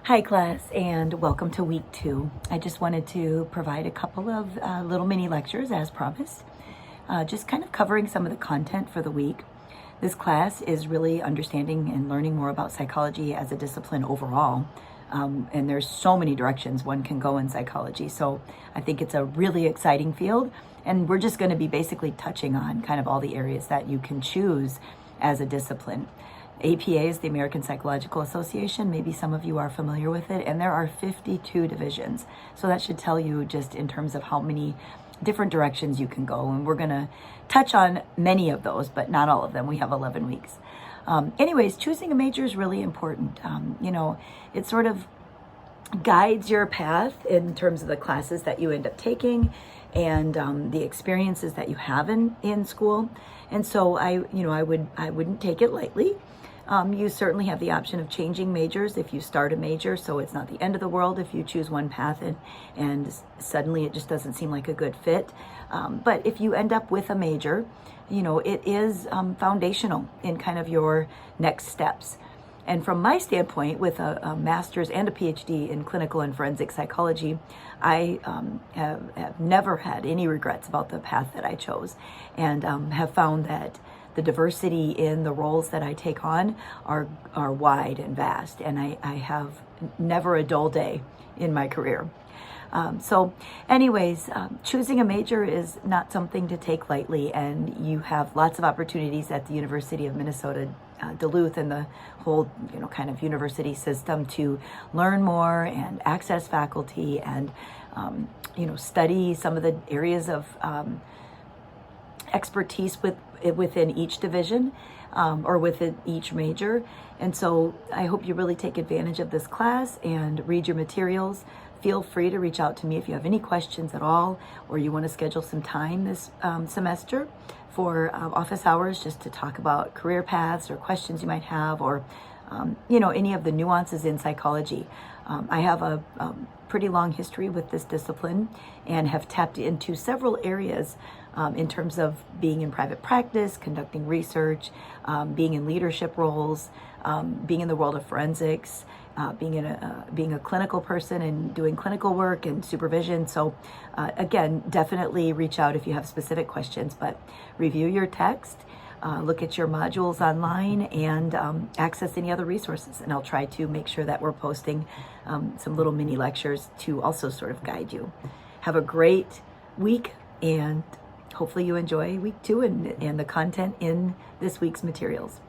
Hi class, and welcome to week 2. I just wanted to provide a couple of little mini lectures as promised, just kind of covering some of the content for the week. This class is really understanding and learning more about psychology as a discipline overall. And there's so many directions one can go in psychology. So I think it's a really exciting field. And we're just going to be basically touching on kind of all the areas that you can choose as a discipline. APA is the American Psychological Association. Maybe some of you are familiar with it. And there are 52 divisions. So that should tell you just in terms of how many different directions you can go. And we're going to touch on many of those, but not all of them. We have 11 weeks. Anyways, choosing a major is really important. It sort of guides your path in terms of the classes that you end up taking and the experiences that you have in school. And so I wouldn't take it lightly. You certainly have the option of changing majors if you start a major, so it's not the end of the world if you choose one path and suddenly it just doesn't seem like a good fit. But if you end up with a major, it is foundational in kind of your next steps. And from my standpoint, with a master's and a PhD in clinical and forensic psychology, I have never had any regrets about the path that I chose, and have found that the diversity in the roles that I take on are wide and vast, and I have never a dull day in my career. Choosing a major is not something to take lightly, and you have lots of opportunities at the University of Minnesota Duluth and the whole kind of university system to learn more and access faculty and study some of the areas of expertise within each division or within each major. And so I hope you really take advantage of this class and read your materials. Feel free to reach out to me if you have any questions at all, or you want to schedule some time this semester for office hours just to talk about career paths or questions you might have, or any of the nuances in psychology. I have a pretty long history with this discipline and have tapped into several areas in terms of being in private practice, conducting research, being in leadership roles, being in the world of forensics, being a clinical person and doing clinical work and supervision. So again, definitely reach out if you have specific questions, but review your text, look at your modules online, and access any other resources. And I'll try to make sure that we're posting some little mini lectures to also sort of guide you. Have a great week, and hopefully you enjoy week 2 and the content in this week's materials.